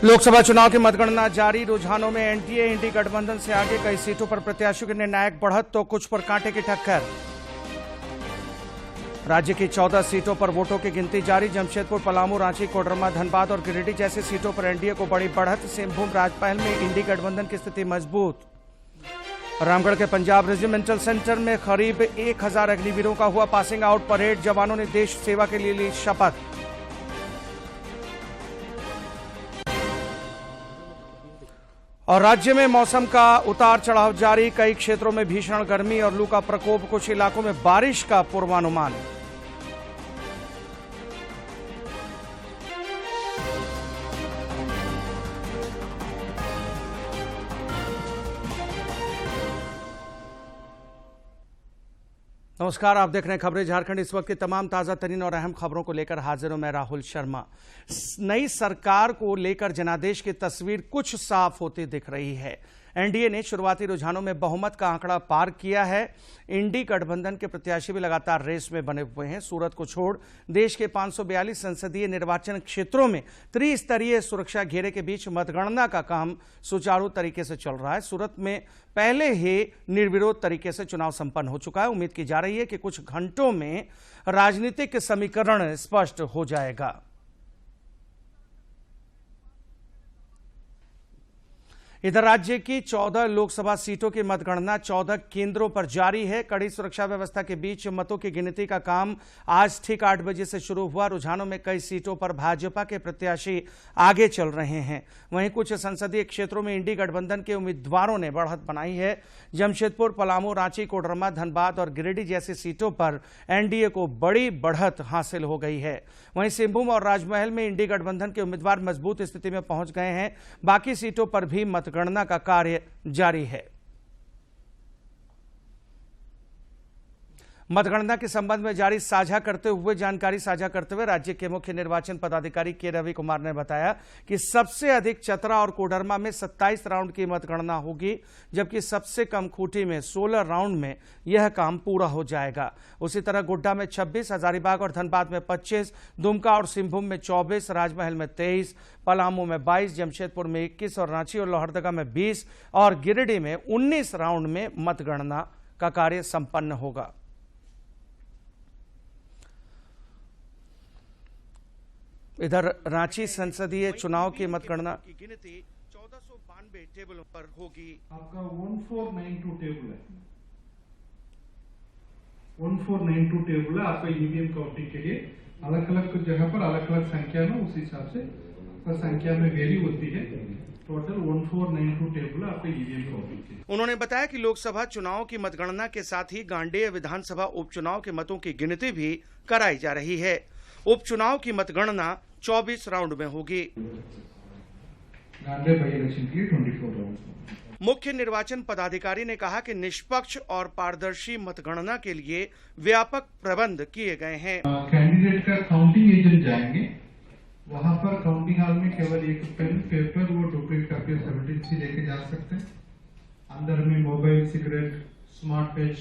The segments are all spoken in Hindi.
लोकसभा चुनाव की मतगणना जारी। रुझानों में एनडीए इंडी गठबंधन से आगे, कई सीटों पर प्रत्याशियों की निर्णायक बढ़त तो कुछ पर कांटे की टक्कर। राज्य की 14 सीटों पर वोटों की गिनती जारी। जमशेदपुर, पलामू, रांची, कोडरमा, धनबाद और गिरिडीह जैसी सीटों पर एनडीए को बड़ी बढ़त। सिंहभूम, राजमहल में इंडी गठबंधन की स्थिति मजबूत। रामगढ़ के पंजाब रेजिमेंटल सेंटर में करीब 1000 अग्निवीरों का हुआ पासिंग आउट परेड। जवानों ने देश सेवा के लिए ली शपथ। और राज्य में मौसम का उतार चढ़ाव जारी। कई क्षेत्रों में भीषण गर्मी और लू का प्रकोप, कुछ इलाकों में बारिश का पूर्वानुमान। नमस्कार, आप देख रहे हैं खबरें झारखंड। इस वक्त की तमाम ताजा तरीन और अहम खबरों को लेकर हाजिर हूं मैं राहुल शर्मा। नई सरकार को लेकर जनादेश की तस्वीर कुछ साफ होती दिख रही है। एनडीए ने शुरुआती रुझानों में बहुमत का आंकड़ा पार किया है। इंडी गठबंधन के प्रत्याशी भी लगातार रेस में बने हुए हैं। सूरत को छोड़ देश के 542 संसदीय निर्वाचन क्षेत्रों में त्रिस्तरीय सुरक्षा घेरे के बीच मतगणना का काम सुचारू तरीके से चल रहा है। सूरत में पहले ही निर्विरोध तरीके से चुनाव संपन्न हो चुका है। उम्मीद की जा रही है कि कुछ घंटों में राजनीतिक समीकरण स्पष्ट हो जाएगा। इधर राज्य की 14 लोकसभा सीटों की मतगणना 14 केंद्रों पर जारी है। कड़ी सुरक्षा व्यवस्था के बीच मतों की गिनती का काम आज ठीक 8 बजे से शुरू हुआ। रुझानों में कई सीटों पर भाजपा के प्रत्याशी आगे चल रहे हैं। वहीं कुछ संसदीय क्षेत्रों में इंडी गठबंधन के उम्मीदवारों ने बढ़त बनाई है। जमशेदपुर, पलामू, रांची, कोडरमा, धनबाद और गिरिडीह जैसी सीटों पर एनडीए को बड़ी बढ़त हासिल हो गई है। वहीं सिंहभूम और राजमहल में इंडी गठबंधन के उम्मीदवार मजबूत स्थिति में पहुंच गए हैं। बाकी सीटों पर भी मतगणना का कार्य जारी है। मतगणना के संबंध में जानकारी साझा करते हुए राज्य के मुख्य निर्वाचन पदाधिकारी के रवि कुमार ने बताया कि सबसे अधिक चतरा और कोडरमा में 27 राउंड की मतगणना होगी, जबकि सबसे कम खूंटी में 16 राउंड में यह काम पूरा हो जाएगा। उसी तरह गोड्डा में 26, हजारीबाग और धनबाद में 25, दुमका और सिंहभूम में 24, राजमहल में 23, पलामू में 22, जमशेदपुर में 21 और रांची और लोहरदगा में 20 और गिरिडीह में 19 राउंड में मतगणना का कार्य संपन्न होगा। इधर रांची संसदीय चुनाव की मतगणना की गिनती 1492 टेबलों पर होगी। आपका 1492 टेबल है, 1492 टेबल है आपका ईवीएम काउंटिंग के लिए। अलग अलग जगह पर अलग अलग संख्या में उस हिसाब से आपका संख्या में वेरी होती है। टोटल 1492 टेबल आपका ईवीएम काउंटिंग के लिए। उन्होंने बताया कि लोकसभा चुनाव की मतगणना के साथ ही गांडेय विधानसभा उपचुनाव के मतों की गिनती भी कराई जा रही है। उपचुनाव की मतगणना 24 राउंड में होगी। मुख्य निर्वाचन पदाधिकारी ने कहा कि निष्पक्ष और पारदर्शी मतगणना के लिए व्यापक प्रबंध किए गए हैं। कैंडिडेट का काउंटिंग एजेंट जाएंगे, वहां पर काउंटिंग हॉल में केवल एक पेन, पेपर, वो डुप्लीकेट कॉपी 17C लेके जा सकते हैं। अंदर में मोबाइल, सिगरेट, स्मार्ट पेच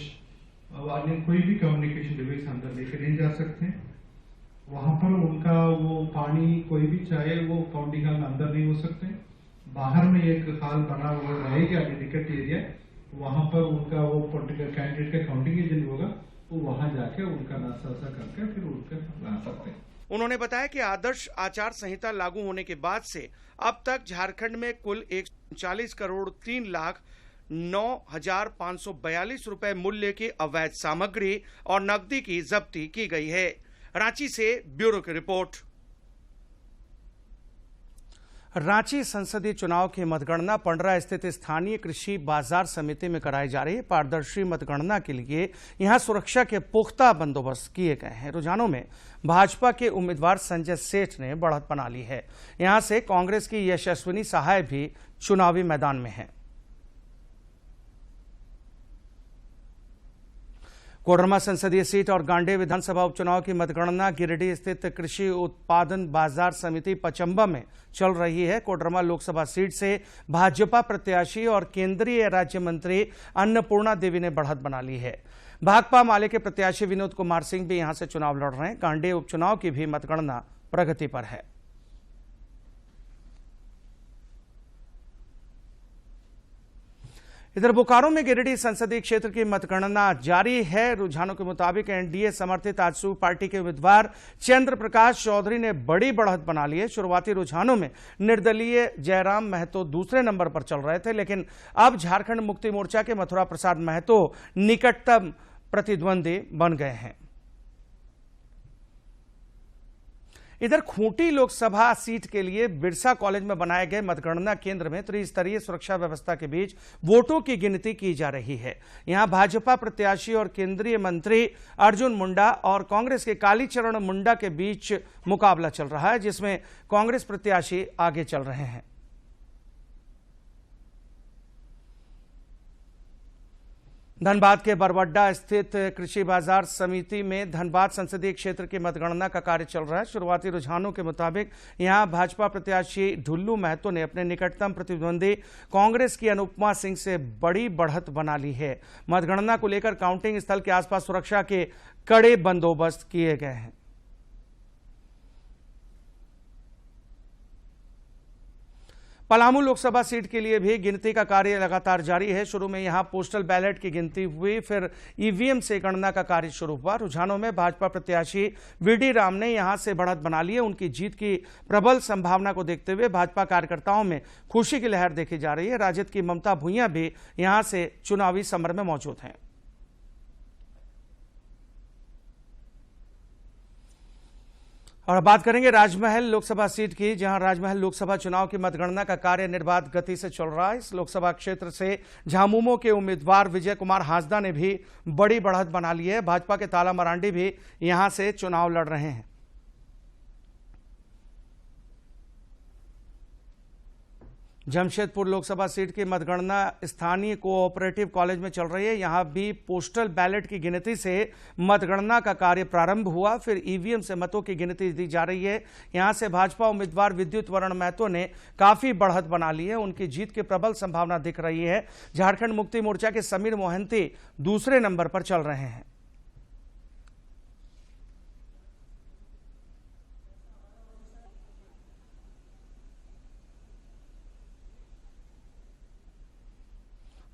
और अन्य कोई भी कम्युनिकेशन डिवाइस अंदर लेके नहीं जा सकते। वहां पर उनका वो पानी कोई भी चाहे वो काउंटिंग हॉल में अंदर नहीं हो सकते। बाहर में एक हॉल बना हुआ रहेगा डेडिकेट एरिया, वहां पर उनका वो पर्टिकुलर कैंडिडेट का काउंटिंग एजेंट होगा, वो वहां जाके उनका नाश्ता करके फिर उनका ला सकते हैं। उन्होंने बताया कि आदर्श आचार संहिता लागू होने के बाद से अब तक झारखंड में कुल 140 करोड़ 3 लाख 9,542 रुपए मूल्य की अवैध सामग्री और नकदी की जब्ती की गई है। रांची से ब्यूरो की रिपोर्ट। रांची संसदीय चुनाव की मतगणना पंडरा स्थित स्थानीय कृषि बाजार समिति में कराई जा रही है। पारदर्शी मतगणना के लिए यहां सुरक्षा के पुख्ता बंदोबस्त किए गए हैं। रुझानों में भाजपा के उम्मीदवार संजय सेठ ने बढ़त बना ली है। यहां से कांग्रेस की यशस्विनी सहाय भी चुनावी मैदान में है। कोडरमा संसदीय सीट और गांडेय विधानसभा उपचुनाव की मतगणना गिरिडीह स्थित कृषि उत्पादन बाजार समिति पचंबा में चल रही है। कोडरमा लोकसभा सीट से भाजपा प्रत्याशी और केंद्रीय राज्य मंत्री अन्नपूर्णा देवी ने बढ़त बना ली है। भाकपा माले के प्रत्याशी विनोद कुमार सिंह भी यहां से चुनाव लड़ रहे हैं। गांडेय उपचुनाव की भी मतगणना प्रगति पर है। 11 इधर बोकारो में गिरिडीह संसदीय क्षेत्र की मतगणना जारी है। रुझानों के मुताबिक एनडीए समर्थित आजसू पार्टी के उम्मीदवार चंद्र प्रकाश चौधरी ने बड़ी बढ़त बना ली है। शुरुआती रुझानों में निर्दलीय जयराम महतो दूसरे नंबर पर चल रहे थे, लेकिन अब झारखंड मुक्ति मोर्चा के मथुरा प्रसाद महतो निकटतम प्रतिद्वंदी बन गए हैं। इधर खूंटी लोकसभा सीट के लिए बिरसा कॉलेज में बनाए गए मतगणना केंद्र में त्रिस्तरीय सुरक्षा व्यवस्था के बीच वोटों की गिनती की जा रही है। यहां भाजपा प्रत्याशी और केंद्रीय मंत्री अर्जुन मुंडा और कांग्रेस के कालीचरण मुंडा के बीच मुकाबला चल रहा है, जिसमें कांग्रेस प्रत्याशी आगे चल रहे हैं। धनबाद के बरवड्डा स्थित कृषि बाजार समिति में धनबाद संसदीय क्षेत्र की मतगणना का कार्य चल रहा है। शुरुआती रुझानों के मुताबिक यहां भाजपा प्रत्याशी ढुल्लू महतो ने अपने निकटतम प्रतिद्वंदी कांग्रेस की अनुपमा सिंह से बड़ी बढ़त बना ली है। मतगणना को लेकर काउंटिंग स्थल के आसपास सुरक्षा के कड़े बंदोबस्त किए गए हैं। पलामू लोकसभा सीट के लिए भी गिनती का कार्य लगातार जारी है। शुरू में यहां पोस्टल बैलेट की गिनती हुई, फिर ईवीएम से गणना का कार्य शुरू हुआ। रुझानों में भाजपा प्रत्याशी वीडी राम ने यहां से बढ़त बना ली है। उनकी जीत की प्रबल संभावना को देखते हुए भाजपा कार्यकर्ताओं में खुशी की लहर देखी जा रही है। राजद की ममता भूइयां भी यहां से चुनावी समर में मौजूद हैं। और बात करेंगे राजमहल लोकसभा सीट की, जहां राजमहल लोकसभा चुनाव की मतगणना का कार्य निर्बाध गति से चल रहा है। इस लोकसभा क्षेत्र से झामुमो के उम्मीदवार विजय कुमार हांसदा ने भी बड़ी बढ़त बना ली है। भाजपा के ताला मरांडी भी यहां से चुनाव लड़ रहे हैं। जमशेदपुर लोकसभा सीट की मतगणना स्थानीय कोऑपरेटिव कॉलेज में चल रही है। यहां भी पोस्टल बैलेट की गिनती से मतगणना का कार्य प्रारंभ हुआ, फिर ईवीएम से मतों की गिनती दी जा रही है। यहां से भाजपा उम्मीदवार विद्युत वरण महतो ने काफी बढ़त बना ली है। उनकी जीत की प्रबल संभावना दिख रही है। झारखंड मुक्ति मोर्चा के समीर मोहंती दूसरे नंबर पर चल रहे हैं।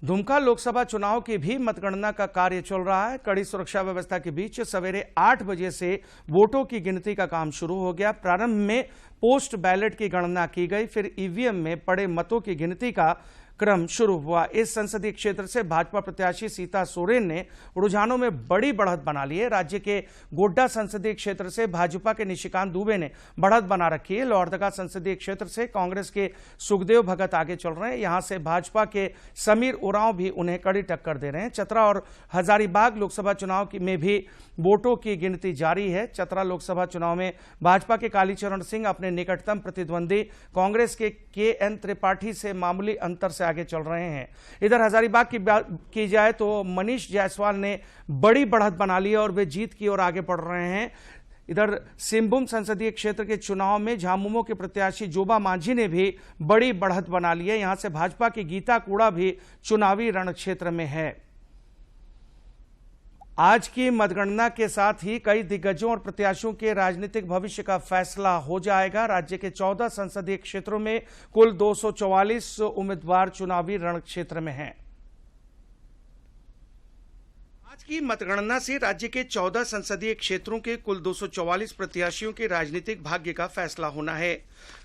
दुमका लोकसभा चुनाव की भी मतगणना का कार्य चल रहा है। कड़ी सुरक्षा व्यवस्था के बीच सवेरे 8 बजे से वोटों की गिनती का काम शुरू हो गया। प्रारंभ में पोस्ट बैलेट की गणना की गई, फिर ईवीएम में पड़े मतों की गिनती का क्रम शुरू हुआ। इस संसदीय क्षेत्र से भाजपा प्रत्याशी सीता सोरेन ने रुझानों में बड़ी बढ़त बना ली है। राज्य के गोड्डा संसदीय क्षेत्र से भाजपा के निशिकांत दुबे ने बढ़त बना रखी है। लोहरदगा संसदीय क्षेत्र से कांग्रेस के सुखदेव भगत आगे चल रहे हैं। यहां से भाजपा के समीर उरांव भी उन्हें कड़ी टक्कर दे रहे हैं। चतरा और हजारीबाग लोकसभा चुनाव में भी वोटों की गिनती जारी है। चतरा लोकसभा चुनाव में भाजपा के कालीचरण सिंह अपने निकटतम प्रतिद्वंदी कांग्रेस के एन त्रिपाठी से मामूली अंतर से आगे चल रहे हैं। इधर हजारीबाग की बात की जाए तो मनीष जायसवाल ने बड़ी बढ़त बना ली और वे जीत की ओर आगे बढ़ रहे हैं। इधर सिंहभूम संसदीय क्षेत्र के चुनाव में झामुमो के प्रत्याशी जोबा मांझी ने भी बड़ी बढ़त बना ली है। यहां से भाजपा की गीता कूड़ा भी चुनावी रण क्षेत्र में है। आज की मतगणना के साथ ही कई दिग्गजों और प्रत्याशियों के राजनीतिक भविष्य का फैसला हो जाएगा। राज्य के 14 संसदीय क्षेत्रों में कुल 244 उम्मीदवार चुनावी रण क्षेत्र में हैं। आज की मतगणना से राज्य के 14 संसदीय क्षेत्रों के कुल 244 प्रत्याशियों के राजनीतिक भाग्य का फैसला होना है।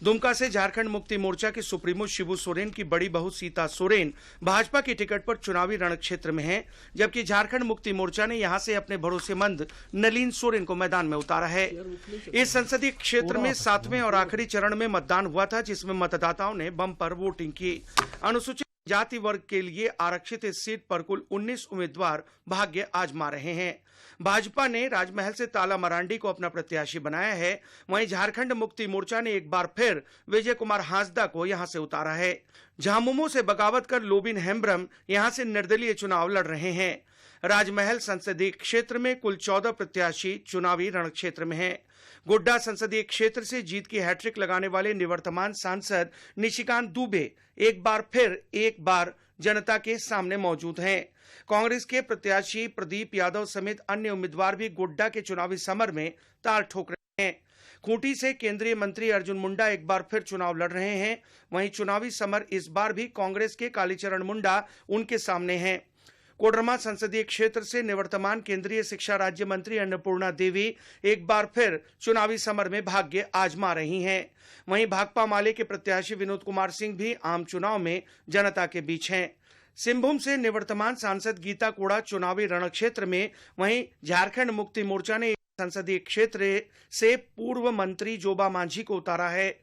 दुमका से झारखंड मुक्ति मोर्चा के सुप्रीमो शिबू सोरेन की बड़ी बहू सीता सोरेन भाजपा की टिकट पर चुनावी रण क्षेत्र में है, जबकि झारखंड मुक्ति मोर्चा ने यहां से अपने भरोसेमंद नलिन सोरेन को मैदान में उतारा है। इस संसदीय क्षेत्र में 7वें और आखिरी चरण में मतदान हुआ था, जिसमें मतदाताओं ने बम्पर वोटिंग की। अनुसूचित जाति वर्ग के लिए आरक्षित इस सीट पर कुल 19 उम्मीदवार भाग्य आजमा रहे हैं। भाजपा ने राजमहल से ताला मरांडी को अपना प्रत्याशी बनाया है। वहीं झारखंड मुक्ति मोर्चा ने एक बार फिर विजय कुमार हांसदा को यहां से उतारा है। झामुमो से बगावत कर लोबिन हेम्ब्रम यहां से निर्दलीय चुनाव लड़ रहे हैं। राजमहल संसदीय क्षेत्र में कुल 14 प्रत्याशी चुनावी रण क्षेत्र में हैं। गोड्डा संसदीय क्षेत्र से जीत की हैट्रिक लगाने वाले निवर्तमान सांसद निशिकांत दुबे एक बार जनता के सामने मौजूद हैं। कांग्रेस के प्रत्याशी प्रदीप यादव समेत अन्य उम्मीदवार भी गोड्डा के चुनावी समर में ताल ठोक रहे हैं। खूंटी से केंद्रीय मंत्री अर्जुन मुंडा एक बार फिर चुनाव लड़ रहे हैं। वहीं चुनावी समर इस बार भी कांग्रेस के कालीचरण मुंडा उनके सामने हैं। कोडरमा संसदीय क्षेत्र से निवर्तमान केंद्रीय शिक्षा राज्य मंत्री अन्नपूर्णा देवी एक बार फिर चुनावी समर में भाग्य आजमा रही हैं। वहीं भाकपा माले के प्रत्याशी विनोद कुमार सिंह भी आम चुनाव में जनता के बीच हैं। सिंहभूम से निवर्तमान सांसद गीता कोड़ा चुनावी रणक्षेत्र में, वहीं झारखंड मुक्ति मोर्चा ने संसदीय क्षेत्र से पूर्व मंत्री जोबा मांझी को उतारा है।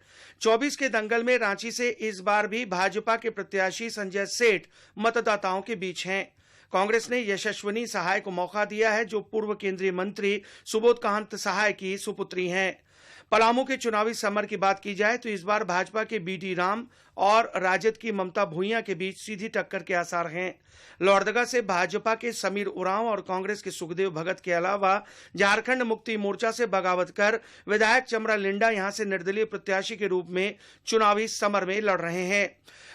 24 के दंगल में रांची से इस बार भी भाजपा के प्रत्याशी संजय सेठ मतदाताओं के बीच हैं। कांग्रेस ने यशस्विनी सहाय को मौका दिया है, जो पूर्व केंद्रीय मंत्री सुबोध कांत सहाय की सुपुत्री हैं। पलामू के चुनावी समर की बात की जाए तो इस बार भाजपा के बीडी राम और राजद की ममता भूइयां के बीच सीधी टक्कर के आसार हैं। लोहरदगा से भाजपा के समीर उरांव और कांग्रेस के सुखदेव भगत के अलावा झारखंड मुक्ति मोर्चा से बगावत कर विधायक चमरा लिंडा यहां से निर्दलीय प्रत्याशी के रूप में चुनावी समर में लड़ रहे हैं।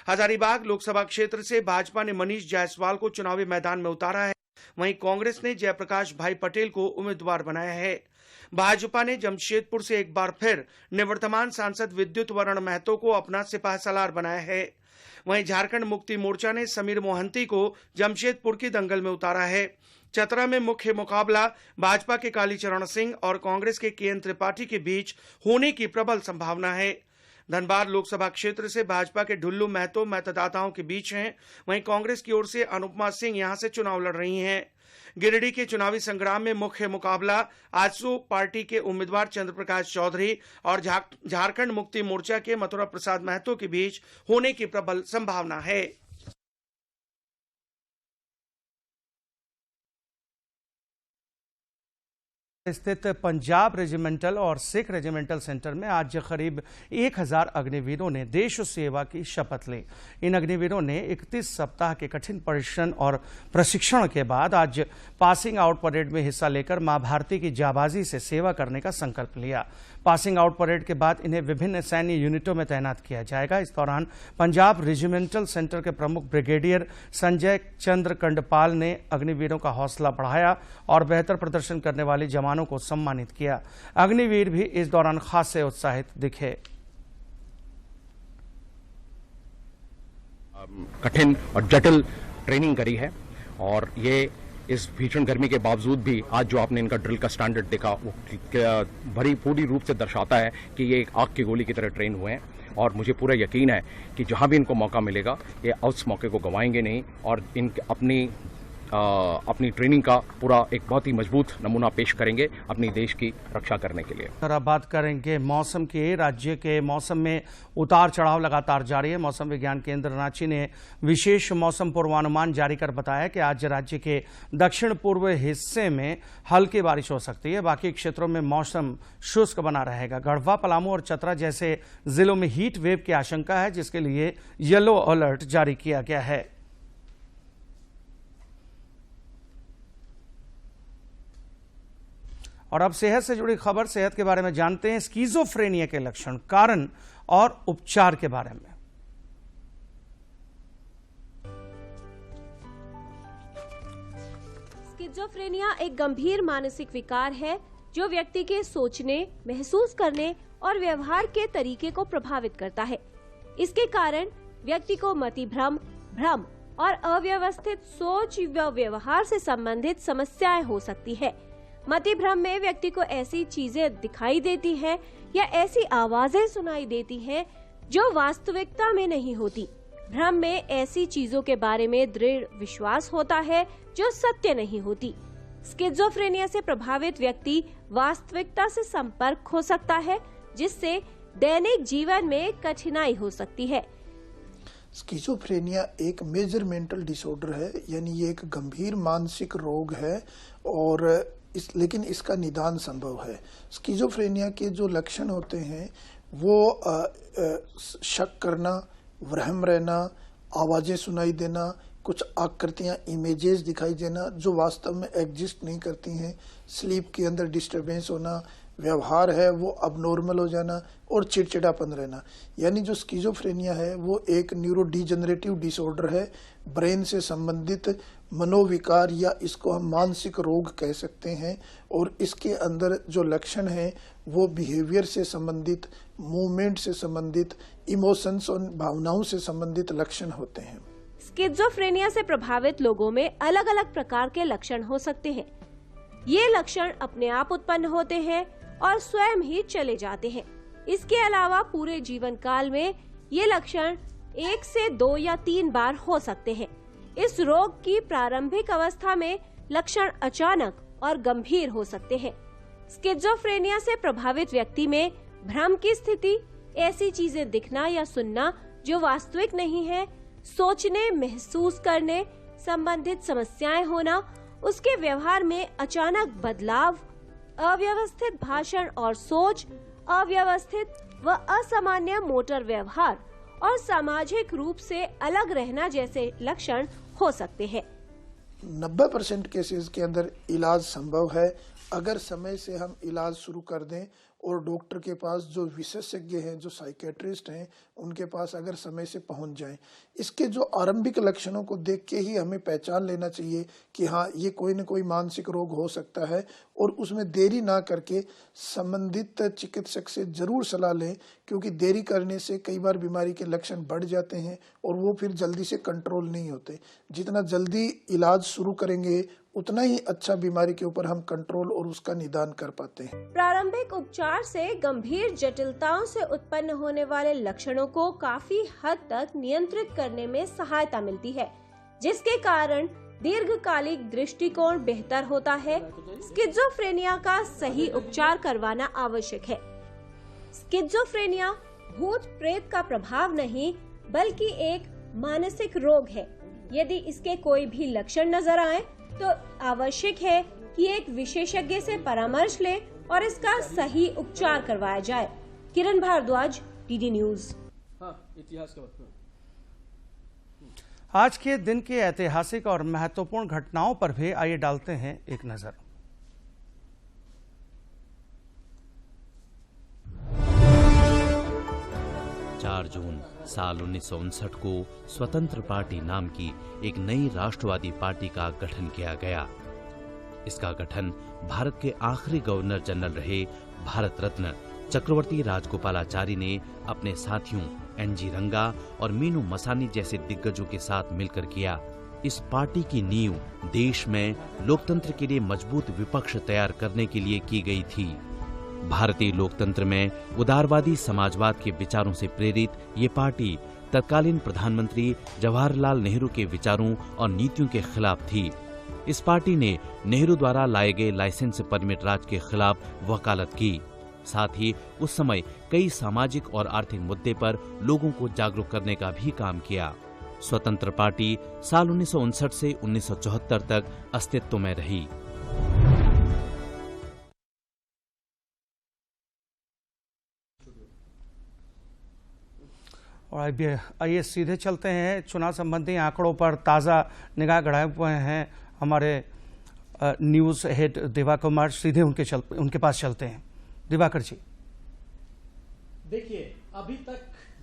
हजारीबाग लोकसभा क्षेत्र से भाजपा ने मनीष जायसवाल को चुनावी मैदान में उतारा है। वहीं कांग्रेस ने जयप्रकाश भाई पटेल को उम्मीदवार बनाया है। भाजपा ने जमशेदपुर से एक बार फिर निवर्तमान सांसद विद्युत वरण महतो को अपना सिपाहसलार बनाया है। वहीं झारखंड मुक्ति मोर्चा ने समीर मोहंती को जमशेदपुर की दंगल में उतारा है। चतरा में मुख्य मुकाबला भाजपा के कालीचरण सिंह और कांग्रेस के केएन त्रिपाठी के बीच होने की प्रबल संभावना है। धनबाद लोकसभा क्षेत्र से भाजपा के ढुल्लू महतो मतदाताओं के बीच हैं। वहीं कांग्रेस की ओर से अनुपमा सिंह यहां से चुनाव लड़ रही हैं। गिरिडीह के चुनावी संग्राम में मुख्य मुकाबला आजसू पार्टी के उम्मीदवार चंद्रप्रकाश चौधरी और झारखंड मुक्ति मोर्चा के मथुरा प्रसाद महतो के बीच होने की प्रबल संभावना है। स्थित पंजाब रेजिमेंटल और सिख रेजिमेंटल सेंटर में आज करीब 1000 अग्निवीरों ने देश सेवा की शपथ ली। इन अग्निवीरों ने 31 सप्ताह के कठिन परिश्रम और प्रशिक्षण के बाद आज पासिंग आउट परेड में हिस्सा लेकर मां भारती की जाबाजी से सेवा करने का संकल्प लिया। पासिंग आउट परेड के बाद इन्हें विभिन्न सैन्य यूनिटों में तैनात किया जाएगा। इस दौरान पंजाब रेजिमेंटल सेंटर के प्रमुख ब्रिगेडियर संजय चंद्र कंडपाल ने अग्निवीरों का हौसला बढ़ाया और बेहतर प्रदर्शन करने वाले जवानों को सम्मानित किया। अग्निवीर भी इस दौरान खासे उत्साहित दिखे। कठिन और जटिल ट्रेनिंग करी है और ये इस भीषण गर्मी के बावजूद भी आज जो आपने इनका ड्रिल का स्टैंडर्ड देखा वो भरी पूरी रूप से दर्शाता है कि ये एक आग की गोली की तरह ट्रेन हुए हैं। और मुझे पूरा यकीन है कि जहां भी इनको मौका मिलेगा ये उस मौके को गंवाएंगे नहीं और इन अपनी ट्रेनिंग का पूरा एक बहुत ही मजबूत नमूना पेश करेंगे अपनी देश की रक्षा करने के लिए। अब बात करेंगे मौसम की। राज्य के मौसम में उतार चढ़ाव लगातार जारी है। मौसम विज्ञान केंद्र रांची ने विशेष मौसम पूर्वानुमान जारी कर बताया कि आज राज्य के दक्षिण पूर्व हिस्से में हल्की बारिश हो सकती है। बाकी क्षेत्रों में मौसम शुष्क बना रहेगा। गढ़वा, पलामू और चतरा जैसे जिलों में हीट वेव की आशंका है, जिसके लिए येलो अलर्ट जारी किया गया है। और अब सेहत से जुड़ी खबर, सेहत के बारे में जानते हैं। स्किज़ोफ्रेनिया के लक्षण, कारण और उपचार के बारे में। स्किज़ोफ्रेनिया एक गंभीर मानसिक विकार है जो व्यक्ति के सोचने, महसूस करने और व्यवहार के तरीके को प्रभावित करता है। इसके कारण व्यक्ति को मतिभ्रम, भ्रम और अव्यवस्थित सोच व व्यवहार से संबंधित समस्याएं हो सकती है। मतिभ्रम में व्यक्ति को ऐसी चीजें दिखाई देती है या ऐसी आवाजें सुनाई देती हैं जो वास्तविकता में नहीं होती। भ्रम में ऐसी चीजों के बारे में दृढ़ विश्वास होता है जो सत्य नहीं होती। स्किज़ोफ्रेनिया से प्रभावित व्यक्ति वास्तविकता से संपर्क खो सकता है, जिससे दैनिक जीवन में कठिनाई हो सकती है। स्किज़ोफ्रेनिया एक मेजर मेंटल डिसऑर्डर है, यानी ये एक गंभीर मानसिक रोग है और लेकिन इसका निदान संभव है। स्किज़ोफ्रेनिया के जो लक्षण होते हैं वो शक करना, वहम रहना, आवाजें सुनाई देना, कुछ आकृतियां, इमेजेस दिखाई देना जो वास्तव में एग्जिस्ट नहीं करती हैं, स्लीप के अंदर डिस्टरबेंस होना, व्यवहार है वो अबनॉर्मल हो जाना और चिड़चिड़ापन रहना। यानी जो स्किज़ोफ्रेनिया है वो एक न्यूरोडिजेनरेटिव डिसऑर्डर है, ब्रेन से संबंधित मनोविकार या इसको हम मानसिक रोग कह सकते हैं। और इसके अंदर जो लक्षण हैं वो बिहेवियर से संबंधित, मूवमेंट से संबंधित, इमोशंस और भावनाओं से संबंधित लक्षण होते हैं। स्किज़ोफ्रेनिया से प्रभावित लोगों में अलग अलग प्रकार के लक्षण हो सकते हैं। ये लक्षण अपने आप उत्पन्न होते हैं और स्वयं ही चले जाते हैं। इसके अलावा पूरे जीवन काल में ये लक्षण 1 से 2 या 3 बार हो सकते हैं। इस रोग की प्रारंभिक अवस्था में लक्षण अचानक और गंभीर हो सकते हैं। स्किज़ोफ्रेनिया से प्रभावित व्यक्ति में भ्रम की स्थिति, ऐसी चीजें दिखना या सुनना जो वास्तविक नहीं है, सोचने, महसूस करने संबंधित समस्याएं होना, उसके व्यवहार में अचानक बदलाव, अव्यवस्थित भाषण और सोच, अव्यवस्थित व असामान्य मोटर व्यवहार और सामाजिक रूप से अलग रहना जैसे लक्षण हो सकते हैं। 90% केसेस के अंदर इलाज संभव है अगर समय से हम इलाज शुरू कर दें और डॉक्टर के पास जो विशेषज्ञ हैं, जो साइकेट्रिस्ट हैं, उनके पास अगर समय से पहुंच जाएं। इसके जो आरंभिक लक्षणों को देख के ही हमें पहचान लेना चाहिए कि हाँ, ये कोई न कोई मानसिक रोग हो सकता है और उसमें देरी ना करके संबंधित चिकित्सक से जरूर सलाह लें, क्योंकि देरी करने से कई बार बीमारी के लक्षण बढ़ जाते हैं और वो फिर जल्दी से कंट्रोल नहीं होते। जितना जल्दी इलाज शुरू करेंगे उतना ही अच्छा बीमारी के ऊपर हम कंट्रोल और उसका निदान कर पाते हैं। प्रारंभिक उपचार से गंभीर जटिलताओं से उत्पन्न होने वाले लक्षणों को काफी हद तक नियंत्रित करने में सहायता मिलती है, जिसके कारण दीर्घकालिक दृष्टिकोण बेहतर होता है। स्किज़ोफ्रेनिया का सही उपचार करवाना आवश्यक है। स्किज़ोफ्रेनिया भूत प्रेत का प्रभाव नहीं, बल्कि एक मानसिक रोग है। यदि इसके कोई भी लक्षण नजर आए तो आवश्यक है कि एक विशेषज्ञ से परामर्श लें और इसका सही उपचार करवाया जाए। किरण भारद्वाज, डीडी न्यूज। आज के दिन के ऐतिहासिक और महत्वपूर्ण घटनाओं पर भी आइए डालते हैं एक नजर। जून साल 1959 को स्वतंत्र पार्टी नाम की एक नई राष्ट्रवादी पार्टी का गठन किया गया। इसका गठन भारत के आखिरी गवर्नर जनरल रहे भारत रत्न चक्रवर्ती राजगोपालाचारी ने अपने साथियों एनजी रंगा और मीनू मसानी जैसे दिग्गजों के साथ मिलकर किया। इस पार्टी की नींव देश में लोकतंत्र के लिए मजबूत विपक्ष तैयार करने के लिए की गई थी। भारतीय लोकतंत्र में उदारवादी समाजवाद के विचारों से प्रेरित ये पार्टी तत्कालीन प्रधानमंत्री जवाहरलाल नेहरू के विचारों और नीतियों के खिलाफ थी। इस पार्टी ने नेहरू द्वारा लाए गए लाइसेंस परमिट राज के खिलाफ वकालत की। साथ ही उस समय कई सामाजिक और आर्थिक मुद्दे पर लोगों को जागरूक करने का भी काम किया। स्वतंत्र पार्टी साल 1959 से 1974 तक अस्तित्व में रही। और आइए सीधे चलते हैं चुनाव संबंधी आंकड़ों पर ताज़ा निगाह गड़ाए हुए हैं हमारे न्यूज़ हेड दिवाकर। सीधे उनके पास चलते हैं। दिवाकर जी, देखिए, अभी तक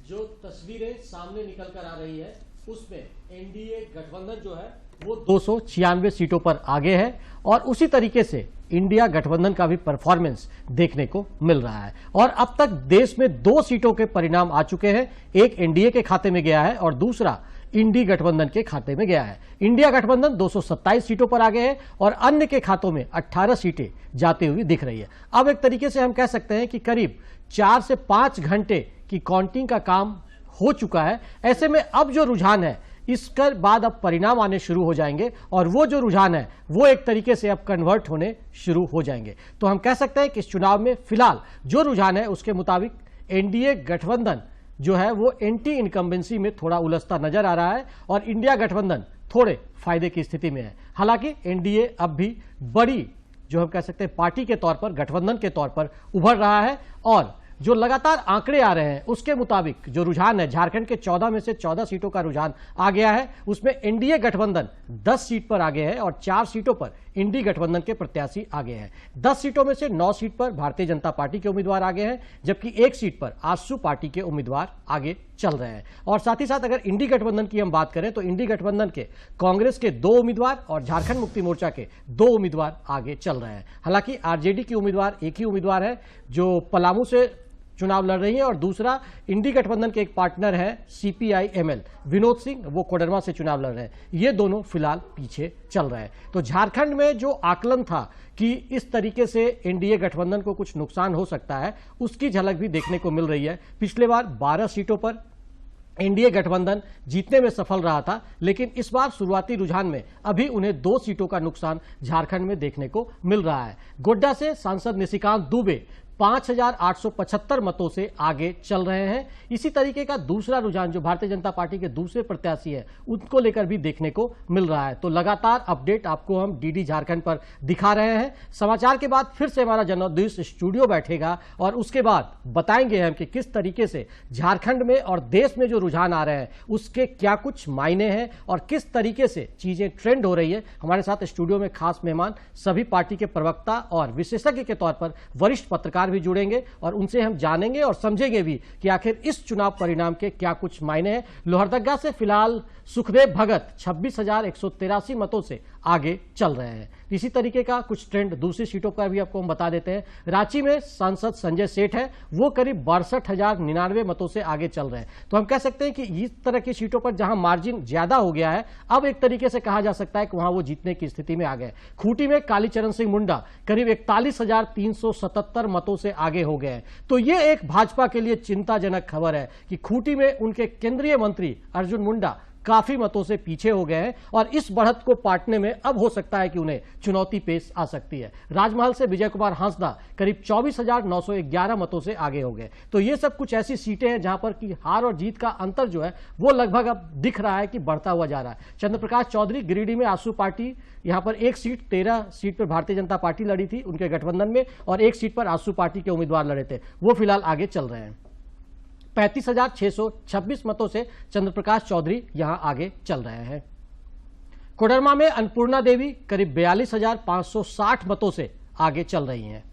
जो तस्वीरें सामने निकल कर आ रही है उसमें एनडीए गठबंधन जो है वो 296 सीटों पर आगे है और उसी तरीके से इंडिया गठबंधन का भी परफॉर्मेंस देखने को मिल रहा है। और अब तक देश में 2 सीटों के परिणाम आ चुके हैं। एक एनडीए के खाते में गया है और दूसरा इंडी गठबंधन के खाते में गया है। इंडिया गठबंधन 227 सीटों पर आगे है और अन्य के खातों में 18 सीटें जाती हुई दिख रही है। अब एक तरीके से हम कह सकते हैं कि करीब 4 से 5 घंटे की काउंटिंग का काम हो चुका है। ऐसे में अब जो रुझान है इसके बाद अब परिणाम आने शुरू हो जाएंगे और वो जो रुझान है वो एक तरीके से अब कन्वर्ट होने शुरू हो जाएंगे। तो हम कह सकते हैं कि इस चुनाव में फिलहाल जो रुझान है उसके मुताबिक एनडीए गठबंधन जो है वो एंटी इनकम्बेंसी में थोड़ा उलझता नजर आ रहा है और इंडिया गठबंधन थोड़े फायदे की स्थिति में है। हालांकि एनडीए अब भी बड़ी जो हम कह सकते हैं पार्टी के तौर पर, गठबंधन के तौर पर उभर रहा है और जो लगातार आंकड़े आ रहे हैं उसके मुताबिक जो रुझान है, झारखंड के 14 में से 14 सीटों का रुझान आ गया है। उसमें एनडीए गठबंधन 10 सीट पर आगे है और 4 सीटों पर इंडी गठबंधन के प्रत्याशी आगे हैं। 10 सीटों में से 9 सीट पर भारतीय जनता पार्टी के उम्मीदवार आगे हैं, जबकि 1 सीट पर आजसू पार्टी के उम्मीदवार आगे चल रहे हैं। और साथ ही साथ अगर इंडी गठबंधन की हम बात करें तो इंडी गठबंधन के कांग्रेस के 2 उम्मीदवार और झारखंड मुक्ति मोर्चा के 2 उम्मीदवार आगे चल रहे हैं। हालांकि आरजेडी की उम्मीदवार एक ही उम्मीदवार है जो पलामू से चुनाव लड़ रही है और दूसरा इंडी गठबंधन के एक पार्टनर है CPI-ML विनोद सिंह, वो कोडरमा से चुनाव लड़ रहे हैं। ये दोनों फिलहाल पीछे चल रहे हैं। तो झारखंड में जो आकलन था कि इस तरीके से एनडीए गठबंधन को कुछ नुकसान हो सकता है, उसकी झलक भी देखने को मिल रही है। पिछले बार 12 सीटों पर एनडीए गठबंधन जीतने में सफल रहा था, लेकिन इस बार शुरुआती रुझान में अभी उन्हें 2 सीटों का नुकसान झारखंड में देखने को मिल रहा है। गोड्डा से सांसद निशिकांत दुबे 5,875 मतों से आगे चल रहे हैं। इसी तरीके का दूसरा रुझान जो भारतीय जनता पार्टी के दूसरे प्रत्याशी है उनको लेकर भी देखने को मिल रहा है। तो लगातार अपडेट आपको हम डीडी झारखंड पर दिखा रहे हैं। समाचार के बाद फिर से हमारा जर्नलिस्ट स्टूडियो बैठेगा और उसके बाद बताएंगे हम कि किस तरीके से झारखंड में और देश में जो रुझान आ रहे हैं उसके क्या कुछ मायने हैं और किस तरीके से चीजें ट्रेंड हो रही है। हमारे साथ स्टूडियो में खास मेहमान सभी पार्टी के प्रवक्ता और विशेषज्ञ के तौर पर वरिष्ठ पत्रकार भी जुड़ेंगे और उनसे हम जानेंगे और समझेंगे भी कि आखिर इस चुनाव परिणाम के क्या कुछ मायने हैं। लोहरदगा से फिलहाल सुखदेव भगत 26,183 मतों से आगे चल रहे हैं। इसी तरीके का कुछ ट्रेंड दूसरी सीटों पर भी आपको हम बता देते हैं। रांची में सांसद संजय सेठ है, वो करीब 62,099 मतों से आगे चल रहे हैं। तो हम कह सकते हैं कि इस तरह की सीटों पर जहां मार्जिन ज्यादा हो गया है, अब एक तरीके से कहा जा सकता है कि वहां वो जीतने की स्थिति में आ गए। खूंटी में कालीचरण सिंह मुंडा करीब 41,377 मतों से आगे हो गए हैं। तो ये एक भाजपा के लिए चिंताजनक खबर है कि खूंटी में उनके केंद्रीय मंत्री अर्जुन मुंडा काफी मतों से पीछे हो गए हैं और इस बढ़त को पाटने में अब हो सकता है कि उन्हें चुनौती पेश आ सकती है। राजमहल से विजय कुमार हांसदा करीब 24,911 मतों से आगे हो गए। तो ये सब कुछ ऐसी सीटें हैं जहां पर कि हार और जीत का अंतर जो है वो लगभग अब दिख रहा है कि बढ़ता हुआ जा रहा है। चंद्रप्रकाश चौधरी गिरिडीह में आसू पार्टी, यहां पर एक सीट 13 सीट पर भारतीय जनता पार्टी लड़ी थी उनके गठबंधन में और एक सीट पर आसू पार्टी के उम्मीदवार लड़े थे, वो फिलहाल आगे चल रहे हैं। 35,626 मतों से चंद्रप्रकाश चौधरी यहां आगे चल रहे हैं। कोडरमा में अन्नपूर्णा देवी करीब 42,560 मतों से आगे चल रही हैं।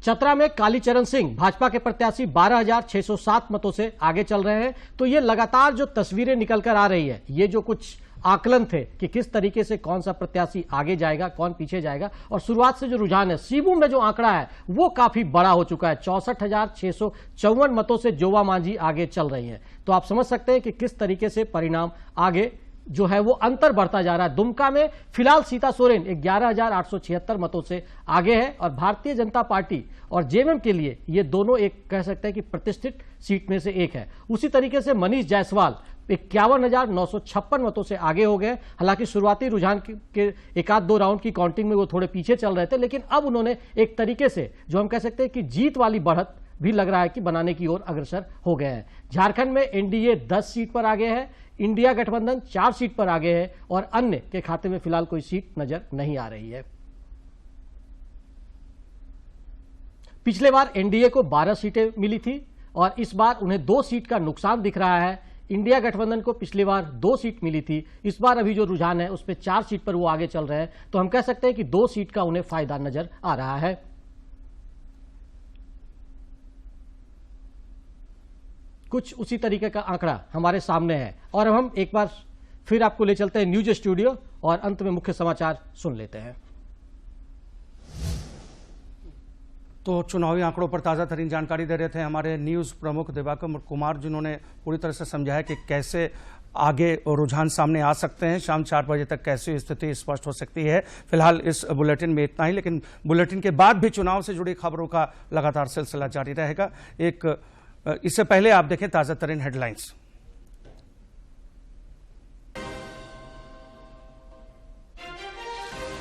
चतरा में कालीचरण सिंह भाजपा के प्रत्याशी 12,607 मतों से आगे चल रहे हैं। तो ये लगातार जो तस्वीरें निकल कर आ रही है, ये जो कुछ आकलन थे कि किस तरीके से कौन सा प्रत्याशी आगे जाएगा, कौन पीछे जाएगा, और शुरुआत से जो रुझान है, सीबू में जो आंकड़ा है वो काफी बड़ा हो चुका है। 64,654 मतों से जोवा मांझी आगे चल रही हैं। तो आप समझ सकते हैं कि किस तरीके से परिणाम आगे जो है वो अंतर बढ़ता जा रहा है। दुमका में फिलहाल सीता सोरेन 11,876 मतों से आगे है और भारतीय जनता पार्टी और जेएमएम के लिए ये दोनों एक कह सकते हैं कि प्रतिष्ठित सीट में से एक है। उसी तरीके से मनीष जायसवाल 51,956 मतों से आगे हो गए। हालांकि शुरुआती रुझान के एक आध 2 राउंड की काउंटिंग में वो थोड़े पीछे चल रहे थे, लेकिन अब उन्होंने एक तरीके से जो हम कह सकते हैं कि जीत वाली बढ़त भी लग रहा है कि बनाने की ओर अग्रसर हो गए हैं। झारखंड में एनडीए 10 सीट पर आगे है, इंडिया गठबंधन 4 सीट पर आगे है और अन्य के खाते में फिलहाल कोई सीट नजर नहीं आ रही है। पिछले बार एनडीए को 12 सीटें मिली थी और इस बार उन्हें 2 सीट का नुकसान दिख रहा है। इंडिया गठबंधन को पिछली बार 2 सीट मिली थी, इस बार अभी जो रुझान है उस पर 4 सीट पर वो आगे चल रहे हैं। तो हम कह सकते हैं कि 2 सीट का उन्हें फायदा नजर आ रहा है। कुछ उसी तरीके का आंकड़ा हमारे सामने है और हम एक बार फिर आपको ले चलते हैं न्यूज स्टूडियो और अंत में मुख्य समाचार सुन लेते हैं। तो चुनावी आंकड़ों पर ताज़ा तरीन जानकारी दे रहे थे हमारे न्यूज़ प्रमुख दिवाकर कुमार, जिन्होंने पूरी तरह से समझाया कि कैसे आगे रुझान सामने आ सकते हैं, शाम 4 बजे तक कैसी स्थिति स्पष्ट हो सकती है। फिलहाल इस बुलेटिन में इतना ही, लेकिन बुलेटिन के बाद भी चुनाव से जुड़ी खबरों का लगातार सिलसिला जारी रहेगा। इससे पहले आप देखें ताज़ा तरीन हेडलाइंस।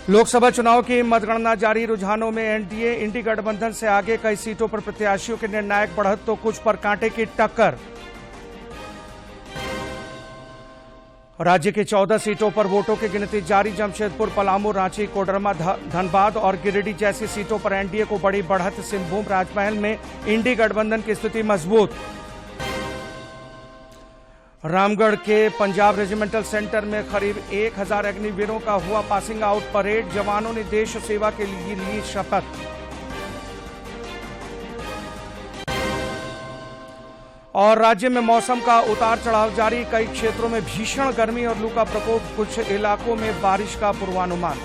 लोकसभा चुनाव की मतगणना जारी, रुझानों में एनडीए इंडी गठबंधन से आगे, कई सीटों पर प्रत्याशियों की निर्णायक बढ़त तो कुछ पर कांटे की टक्कर। राज्य की 14 सीटों पर वोटों की गिनती जारी, जमशेदपुर, पलामू, रांची, कोडरमा, धनबाद और गिरिडीह जैसी सीटों पर एनडीए को बड़ी बढ़त। सिंहभूम, राजमहल में इंडी गठबंधन की स्थिति मजबूत। रामगढ़ के पंजाब रेजिमेंटल सेंटर में करीब 1,000 अग्निवीरों का हुआ पासिंग आउट परेड, जवानों ने देश सेवा के लिए ली शपथ। और राज्य में मौसम का उतार चढ़ाव जारी, कई क्षेत्रों में भीषण गर्मी और लू का प्रकोप, कुछ इलाकों में बारिश का पूर्वानुमान।